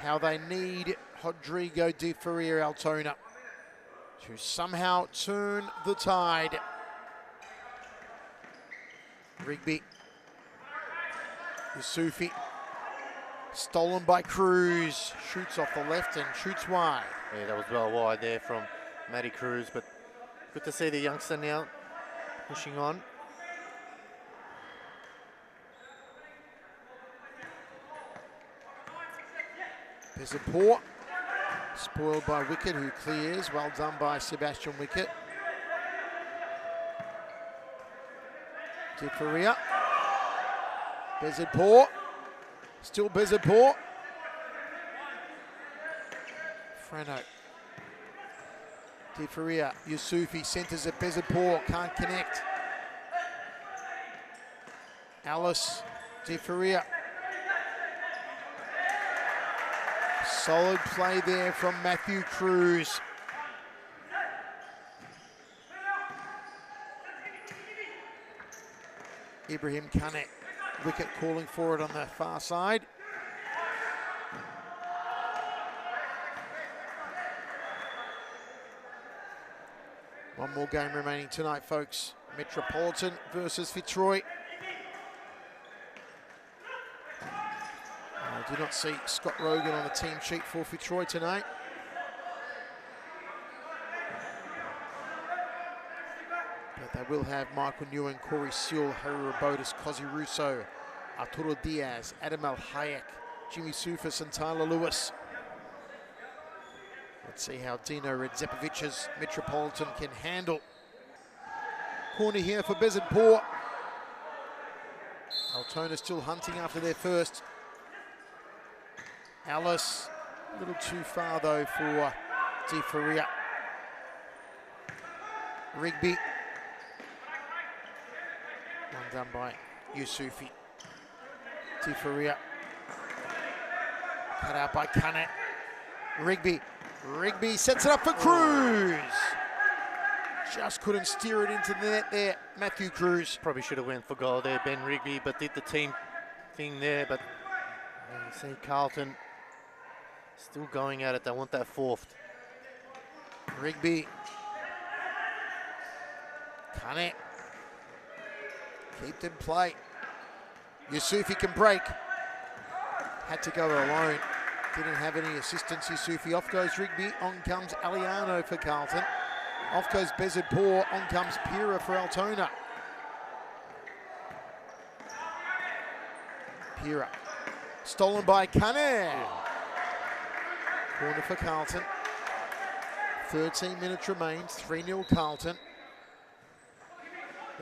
How they need Rodrigo De Faria Altona to somehow turn the tide. Rigby. Yusufi. Stolen by Cruz. Shoots off the left and shoots wide. Yeah, that was well wide there from Matty Cruz, but good to see the youngster now pushing on. Bezapur. Spoiled by Wicket, who clears. Well done by Sebastian Wicket. De Faria. Bezapur. Still Bezapur. Freno. De Faria. Yusufi centres at Bezapur. Can't connect. Alice. De Faria. Solid play there from Matthew Cruz. Ibrahim Kane. Wicket calling for it on the far side. One more game remaining tonight, folks. Metropolitan versus Fitzroy. I do not see Scott Rogan on the team sheet for Fitzroy tonight. But they will have Michael Nguyen, Corey Sewell, Harry Robotis, Cosi Russo, Arturo Diaz, Adam Al-Hayek, Jimmy Sufis and Tyler Lewis. Let's see how Dino Redzepovic's Metropolitan can handle. Corner here for Bezapur. Altona still hunting after their first. Alice, a little too far though for De Faria. Rigby. One done by Yusufi. De Faria. Cut out by Kane. Rigby sets it up for Cruz. Just couldn't steer it into the net there, Matthew Cruz. Probably should have went for goal there, Ben Rigby, but did the team thing there. But you see Carlton still going at it. They want that fourth. Rigby. Kane. Kept in play. Yusufi can break. Had to go alone. Didn't have any assistance, Yusufi. Off goes Rigby. On comes Aliano for Carlton. Off goes Bezidpour. On comes Pira for Altona. Pira. Stolen by Kane. Corner for Carlton. 13 minutes remains. 3-0 Carlton.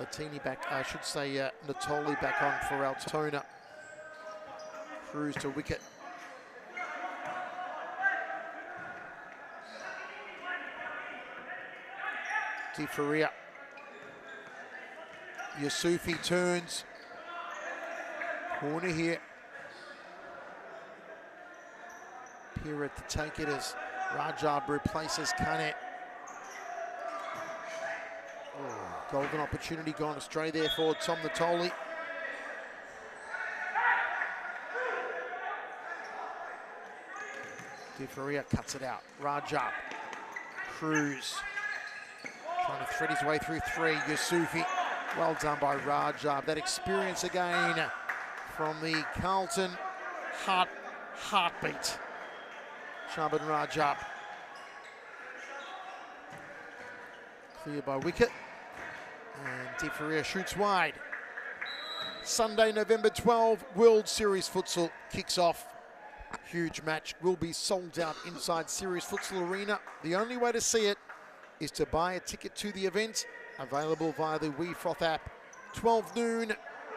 Latini back, I should say Natoli back on for Altona. Cruz to wicket. Di Faria. Yusufi turns. Corner here. Pira to take it as Rajab replaces Kane. Golden opportunity gone astray there for Tom Natoli. Di Faria cuts it out. Rajab. Cruz. Trying to thread his way through three. Yusufi. Well done by Rajab. That experience again from the Carlton heartbeat. Shaban Rajab. Clear by wicket. And Di Faria shoots wide. Sunday, November 12, World Series Futsal kicks off. Huge match will be sold out inside Series Futsal Arena. The only way to see it is to buy a ticket to the event, available via the WeFroth app. 12 noon,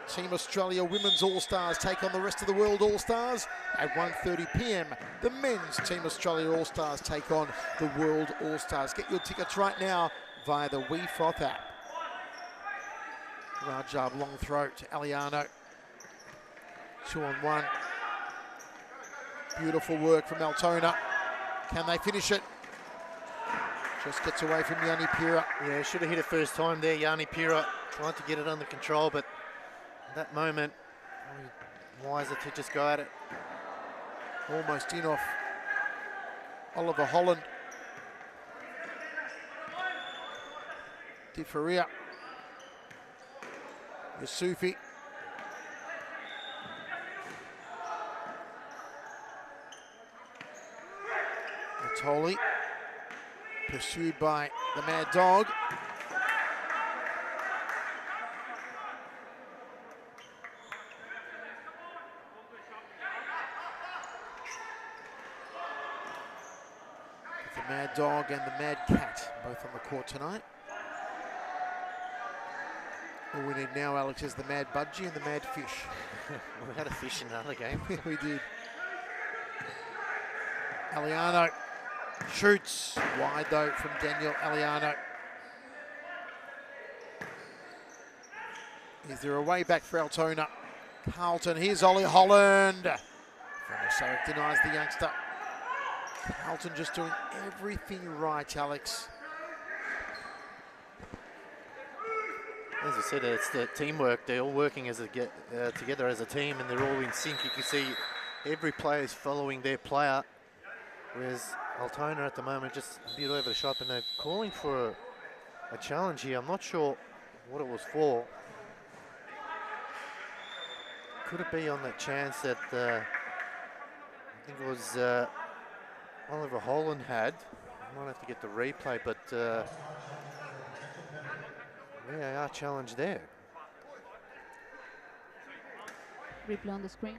Team Australia Women's All-Stars take on the rest of the world All-Stars. At 1:30 p.m, the Men's Team Australia All-Stars take on the World All-Stars. Get your tickets right now via the WeFroth app. Rajab long throw to Aliano. 2-on-1. Beautiful work from Altona. Can they finish it? Just gets away from Yanni Pira. Yeah, should have hit it first time there. Yanni Pira trying to get it under control, but at that moment, wiser to just go at it. Almost in off Oliver Holland. Di Faria. Yusufi. Natoli. Pursued by the Mad Dog. The Mad Dog and the Mad Cat both on the court tonight. All we need now, Alex, is the Mad Budgie and the Mad Fish. We had a fish in another game. We did. Aliano shoots wide though from Daniel Aliano. Is there a way back for Altona? Carlton, here's Ollie Holland. Sarek denies the youngster. Carlton just doing everything right, Alex. As I said, it's the teamwork. They're all working as together as a team, and they're all in sync. You can see every player is following their player, whereas Altona at the moment just a bit over the shop, and they're calling for a challenge here. I'm not sure what it was for. Could it be on that chance that I think it was Oliver Holland had? I might have to get the replay, but VAR challenge there. Replay on the screen.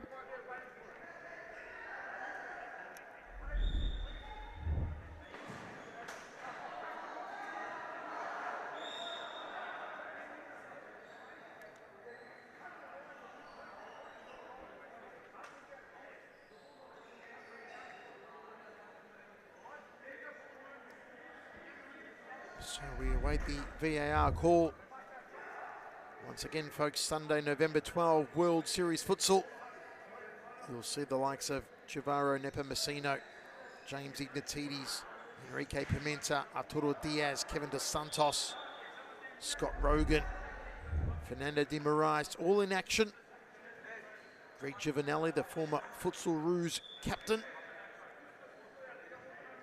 So we await the VAR call. Once again, folks, Sunday, November 12, World Series Futsal. You'll see the likes of Chavaro Nepomuceno, James Ignatides, Enrique Pimenta, Arturo Diaz, Kevin Dos Santos, Scott Rogan, Fernando de Moraes, all in action. Greg Giovanelli, the former Futsal Roos captain.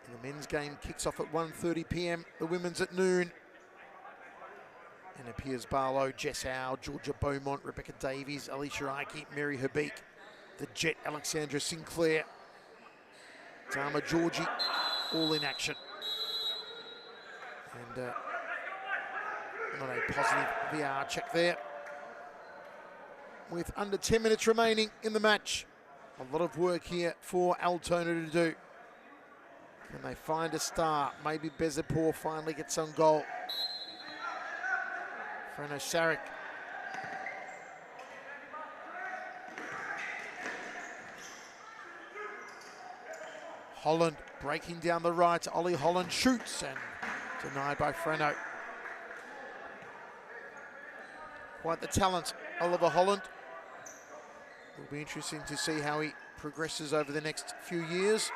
And the men's game kicks off at 1:30 p.m. The women's at noon. Anna Piers Barlow, Jess Howe, Georgia Beaumont, Rebecca Davies, Alicia Ike, Mary Habik, the Jet Alexandra Sinclair, Dama Georgie, all in action. And not a positive VR check there. With under 10 minutes remaining in the match. A lot of work here for Altona to do. Can they find a star? Maybe Bezapur finally gets on goal. Freno Saric. Holland breaking down the right. Ollie Holland shoots and denied by Freno. Quite the talent, Oliver Holland. Will be interesting to see how he progresses over the next few years.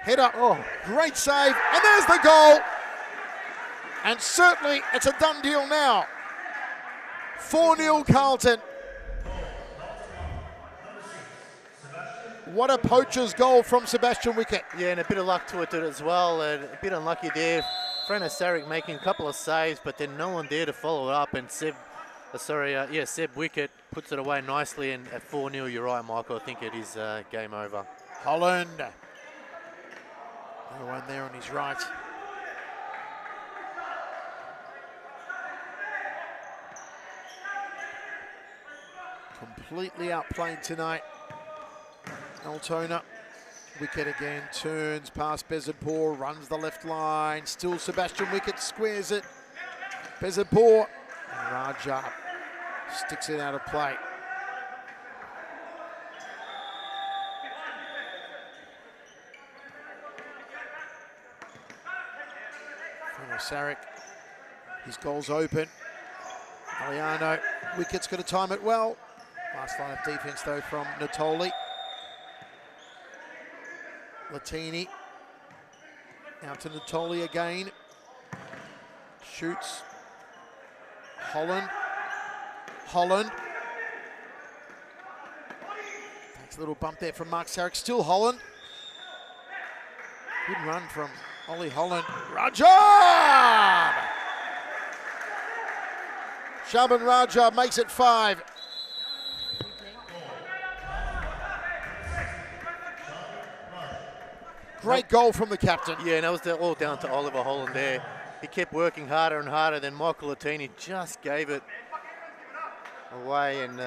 Header, oh, great save, and there's the goal. And certainly it's a done deal now. 4-0 Carlton. What a poacher's goal from Sebastian Wickett. Yeah, and a bit of luck to it as well, and a bit unlucky there. Freno Saric making a couple of saves, but then no one there to follow it up, and Seb Wickett puts it away nicely, and at 4-0, you're right, Michael, I think it is game over. Holland. No one there on his right. Completely outplayed tonight. Altona. Wickett again turns past Bezapur, runs the left line. Still Sebastian Wickett squares it. Bezapur and Rajab sticks it out of play. Freno Saric, his goal's open. Aliano, Wickett's got to time it well. Last line of defense though from Natoli. Latini, now to Natoli again. Shoots. Holland. Takes a little bump there from Mark Saric. Still Holland. Good run from Ollie Holland. Rajab! Shaban Rajab makes it 5. Great goal from the captain. Yeah, and that was all down to Oliver Holland there. He kept working harder and harder, then Michael Latini just gave it away, and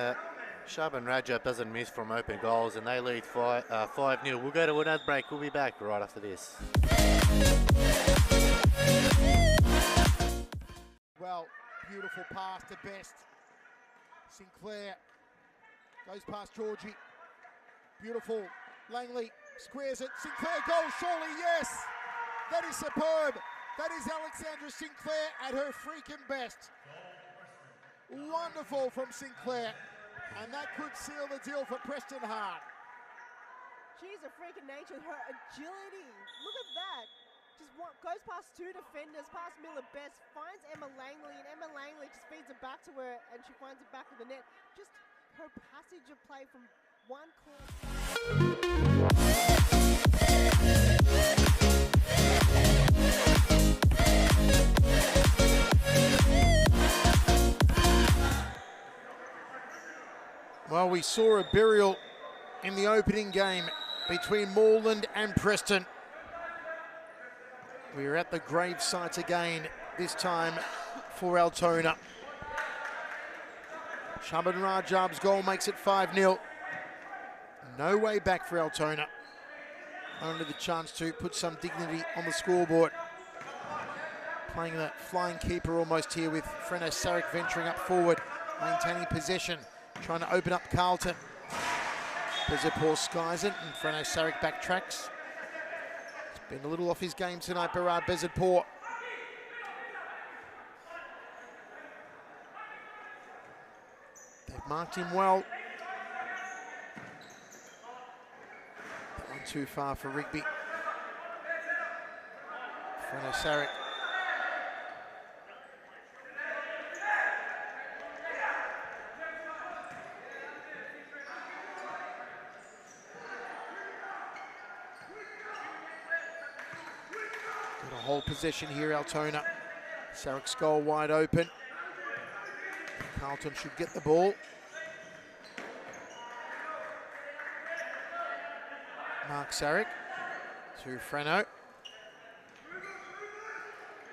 Shaban Rajab doesn't miss from open goals, and they lead 5-0. We'll go to another break. We'll be back right after this. Well, beautiful pass to Best. Sinclair goes past Georgie. Beautiful. Langley squares it. Sinclair goal, surely, yes. That is superb. That is Alexandra Sinclair at her freaking best. Wonderful from Sinclair. And that could seal the deal for Preston Hart. She's a freak of nature. Her agility. Look at that. Just goes past 2 defenders, past Miller Best, finds Emma Langley, and Emma Langley just feeds it back to her, and she finds it back of the net. Just her passage of play from one corner. Well, we saw a burial in the opening game between Moreland and Preston. We are at the grave site again, this time for Altona. Shaban Rajab's goal makes it 5-0. No way back for Altona. Only the chance to put some dignity on the scoreboard. Playing that flying keeper almost here with Freno Saric venturing up forward, maintaining possession, trying to open up Carlton. Bezapur skies it and Freno Saric backtracks. He's been a little off his game tonight, Berard Bezapur. They've marked him well. too far for Rigby. Freno Sarek. Got a whole possession here, Altona. Sarek's goal wide open. Carlton should get the ball. Mark Sarek to Freno.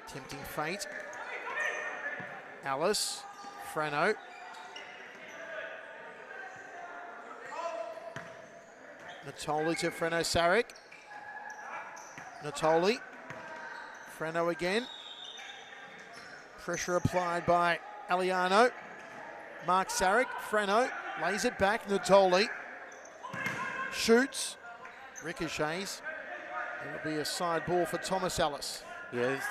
Tempting fate. Alice, Freno. Natoli to Freno Sarek. Natoli. Freno again. Pressure applied by Aliano. Mark Sarek, Freno, lays it back, Natoli. Shoots. Ricochets. It'll be a side ball for Thomas Ellis. Yeah, he's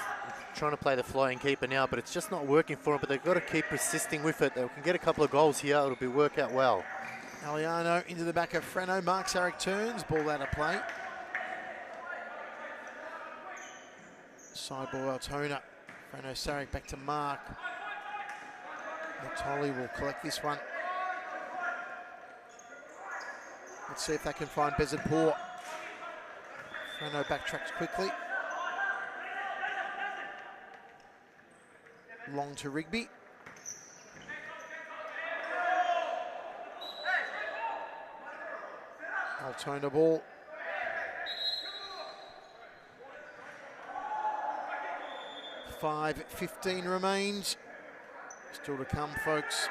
trying to play the flying keeper now, but it's just not working for him. But they've got to keep persisting with it. They can get a couple of goals here. It'll work out well. Aliano into the back of Freno. Mark Sarek turns. Ball out of play. Side ball Altona. Freno Sarek back to Mark. Natoli will collect this one. Let's see if they can find Bezidpour. Freno backtracks quickly. Long to Rigby. Altona ball. .5:15 remains. Still to come, folks.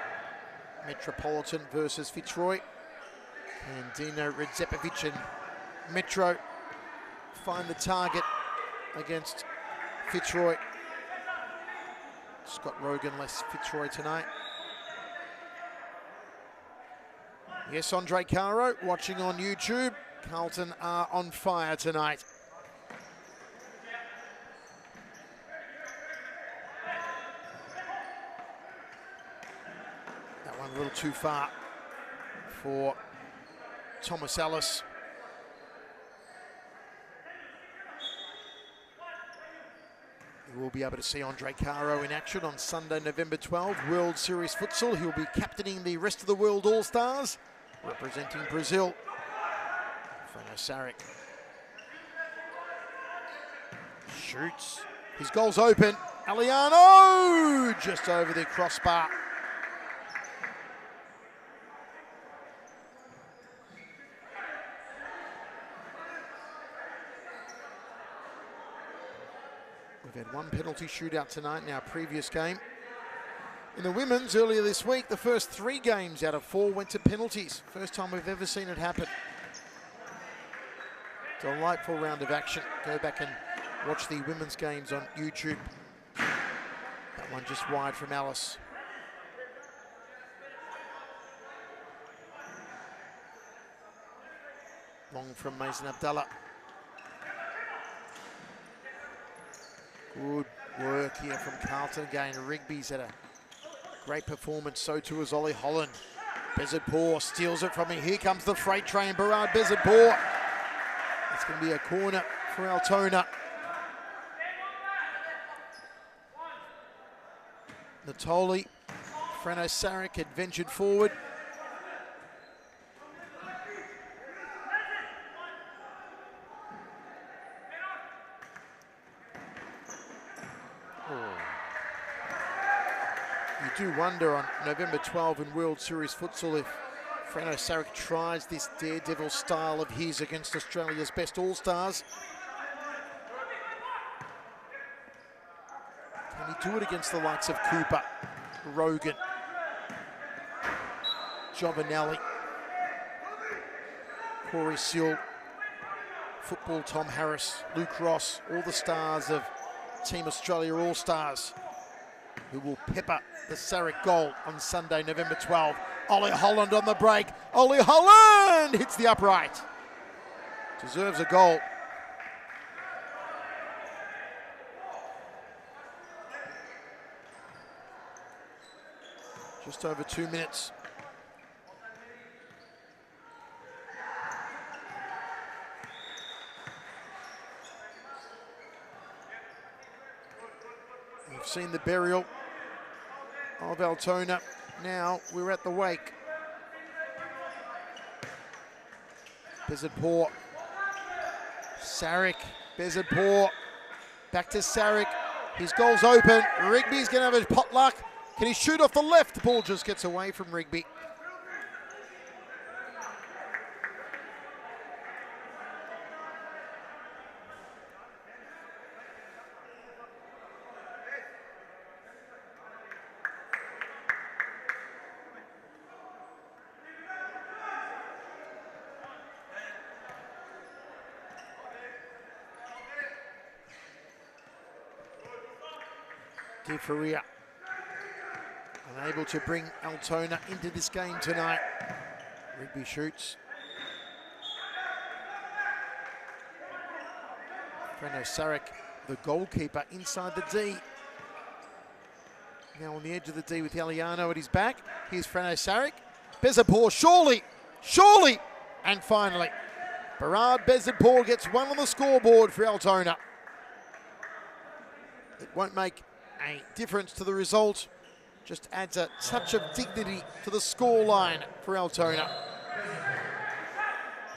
Metropolitan versus Fitzroy. And Dino Redzepovic and Metro find the target against Fitzroy. Scott Rogan less Fitzroy tonight. Yes, Andre Caro watching on YouTube. Carlton are on fire tonight. That one a little too far for Thomas Ellis. You will be able to see Andre Caro in action on Sunday, November 12, World Series Futsal. He'll be captaining the rest of the World All-Stars, representing Brazil. Freno Sarek shoots. His goal's open. Aliano just over the crossbar. We've had one penalty shootout tonight in our previous game. In the women's, earlier this week, the first 3 games out of 4 went to penalties. First time we've ever seen it happen. Delightful round of action. Go back and watch the women's games on YouTube. That one just wide from Alice. Long from Mason Abdallah. Good work here from Carlton again. Rigby's had a great performance, so too is Ollie Holland. Bezidpour steals it from him. Here comes the freight train, Berard Bezidpour. It's going to be a corner for Altona. Natoli, Freno Sarek had ventured forward. You do wonder on November 12 in World Series Futsal if Freno Sarek tries this daredevil style of his against Australia's best all-stars. Can he do it against the likes of Cooper, Rogan, Giovanelli, Corey Seal, football Tom Harris, Luke Ross, all the stars of Team Australia All-Stars who will pepper the Sarek goal on Sunday, November 12. Ollie Holland on the break. Ollie Holland hits the upright. Deserves a goal. Just over 2 minutes. seen the burial of Altona. Now we're at the wake. Bezidpour. Sarek. Bezidpour. Back to Sarek. His goal's open. Rigby's going to have his potluck. Can he shoot off the left? The ball just gets away from Rigby. Di Faria unable to bring Altona into this game tonight. Rigby shoots. Freno Sarek, the goalkeeper, inside the D. Now on the edge of the D with Aliano at his back. Here's Freno Sarek. Bezidpour, surely, and finally, Berard Bezidpour gets one on the scoreboard for Altona. It won't make a difference to the result, just adds a touch of dignity to the score line for Altona.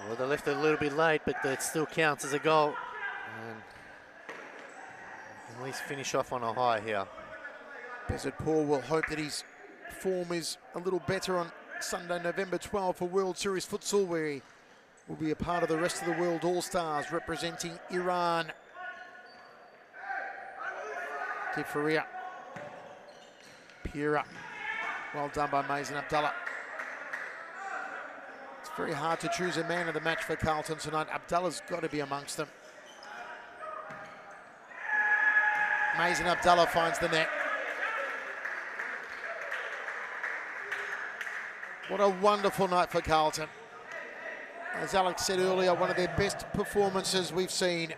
Well, they left it a little bit late, but it still counts as a goal. And at least finish off on a high here. Bezidpour will hope that his form is a little better on Sunday, November 12 for World Series Futsal, where he will be a part of the rest of the World All-Stars representing Iran. Di Faria. Pura. Well done by Mazen Abdallah. It's very hard to choose a man of the match for Carlton tonight. Abdallah's got to be amongst them. Mazen Abdallah finds the net. What a wonderful night for Carlton. As Alex said earlier, one of their best performances we've seen.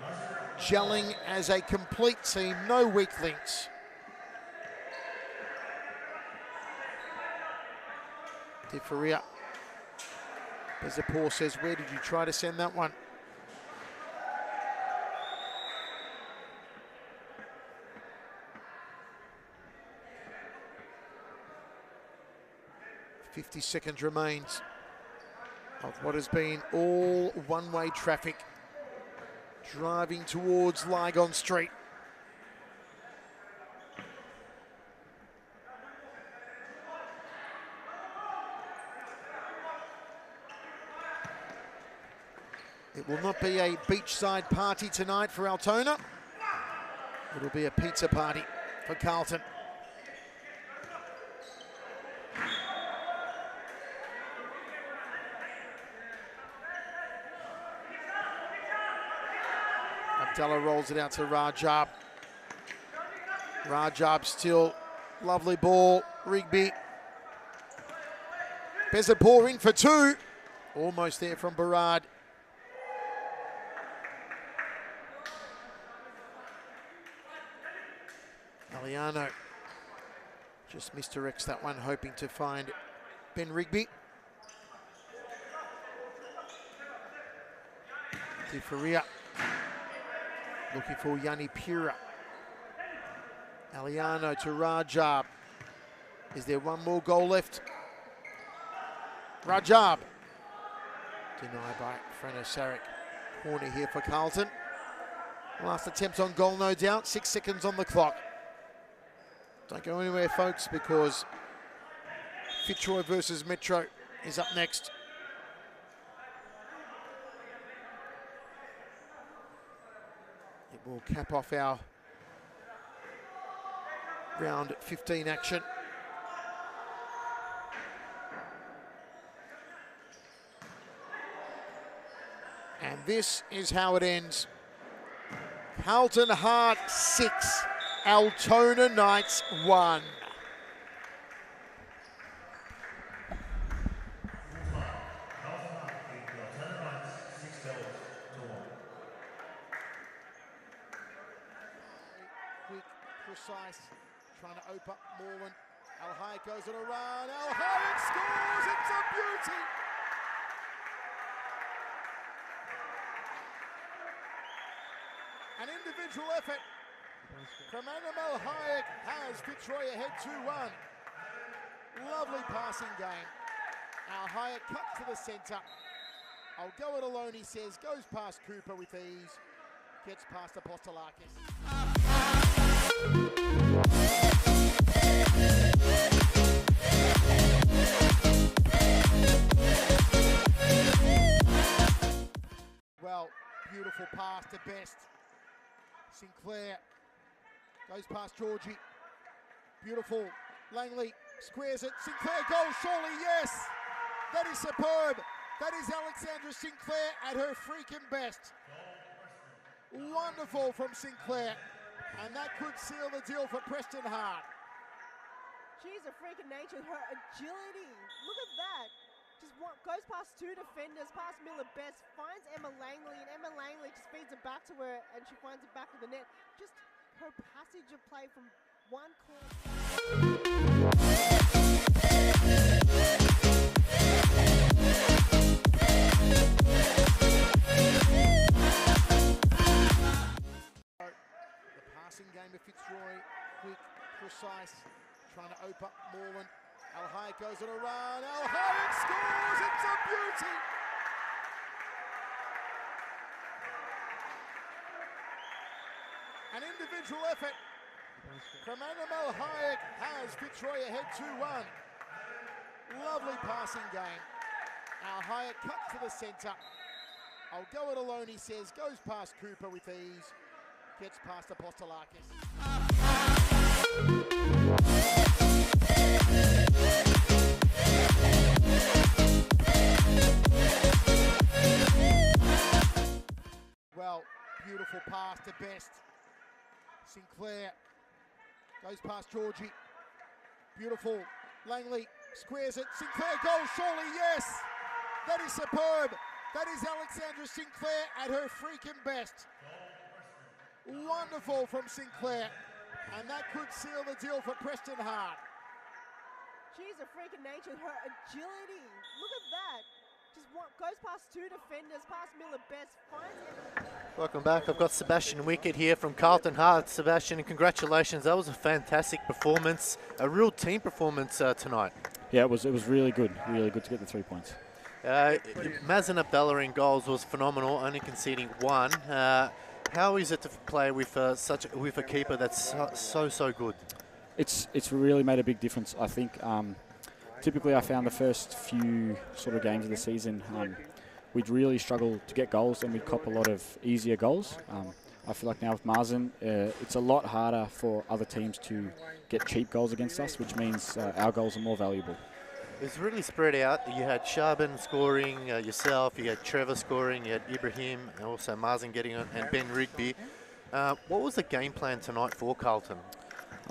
Gelling as a complete team, no weak links. Di Faria. Bezidpour says, where did you try to send that one? "50 seconds remains of what has been all one-way traffic driving towards Lygon Street. It will not be a beachside party tonight for Altona. It'll be a pizza party for Carlton. Abdallah rolls it out to Rajab. Rajab still, lovely ball, Rigby. Bezidpour in for two. Almost there from Berard. Aliano just misdirects that one, hoping to find Ben Rigby. Di Faria. Looking for Yanni Pura. Aliano to Rajab. Is there one more goal left? Rajab. Denied by Freno Sarek. Corner here for Carlton. Last attempt on goal, no doubt. 6 seconds on the clock. Don't go anywhere, folks, because Fitzroy versus Metro is up next. It will cap off our round 15 action. And this is how it ends. Carlton Heart 6, Altona Knights 1. Quick, precise, trying to open up Moreland. Al Hayek goes on a run. Al Hayek scores. It's a beauty. An individual effort from Annabelle Hayek has Fitzroy ahead 2-1. Lovely passing game. Our Hayek cuts to the centre. I'll go it alone, he says. Goes past Cooper with ease. Gets past Apostolakis. Well, beautiful pass to Best. Sinclair goes past Georgie. Beautiful. Langley squares it. Sinclair goes, surely, yes. That is superb. That is Alexandra Sinclair at her freaking best. Wonderful from Sinclair. And that could seal the deal for Preston Hart. She's a freak of nature. Her agility. Look at that. Just goes past two defenders, past Miller Best, finds Emma Langley, and Emma Langley just feeds it back to her, and she finds it back of the net. Just her passage of play from one corner. The passing game of Fitzroy, quick, precise, trying to open up Moreland. Al Hayek goes on a run. Al Hayek scores. It's a beauty. An individual effort from Annabelle Hayek has Fitzroy ahead 2-1. Lovely passing game. Al Hayek cuts to the centre. I'll go it alone, he says. Goes past Cooper with ease. Gets past Apostolakis. Well, beautiful pass to Best. Sinclair goes past Georgie. Beautiful. Langley squares it. Sinclair goes, surely, yes. That is superb. That is Alexandra Sinclair at her freaking best. Wonderful from Sinclair. And that could seal the deal for Preston Hart. She's a freak of nature. Her agility. Look at that. Just goes past two defenders, past Miller Best, finds Emma. Welcome back. I've got Sebastian Wickett here from Carlton Hart. Sebastian, congratulations. That was a fantastic performance, a real team performance tonight. Yeah, it was really good to get the 3 points. Mazen Abdallah in goals was phenomenal, only conceding one. How is it to play with with a keeper that's so good? It's really made a big difference, I think. Typically, I found the first few sort of games of the season, we'd really struggle to get goals, and we'd cop a lot of easier goals. I feel like now with Mazen, it's a lot harder for other teams to get cheap goals against us, which means our goals are more valuable. It's really spread out. You had Shaban scoring, yourself, you had Trevor scoring, you had Ibrahim, and also Mazen getting on, and Ben Rigby. What was the game plan tonight for Carlton?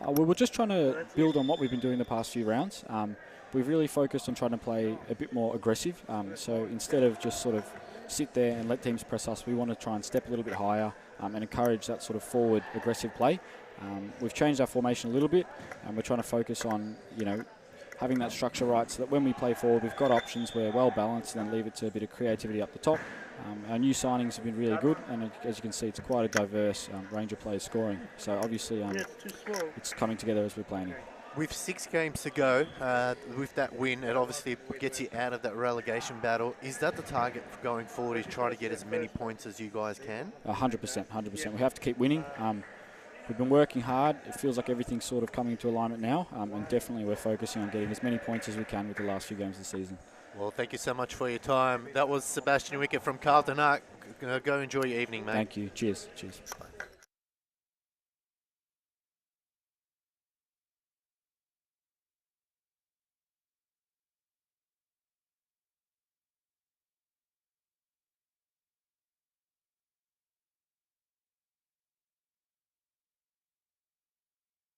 We were just trying to build on what we've been doing the past few rounds. We've really focused on trying to play a bit more aggressive. So instead of just sort of sit there and let teams press us, we want to try and step a little bit higher and encourage that sort of forward aggressive play. We've changed our formation a little bit, and we're trying to focus on, having that structure right so that when we play forward, we've got options, we're well balanced, and then leave it to a bit of creativity up the top. Our new signings have been really good, and as you can see, it's quite a diverse range of players scoring. So obviously, it's coming together as we're planning. With 6 games to go, with that win, it obviously gets you out of that relegation battle. Is that the target for going forward, is try to get as many points as you guys can? 100%. We have to keep winning. We've been working hard. It feels like everything's sort of coming to alignment now, and definitely we're focusing on getting as many points as we can with the last few games of the season. Well, thank you so much for your time. That was Sebastian Wickett from Carlton Hart. Go enjoy your evening, mate. Thank you. Cheers. Bye.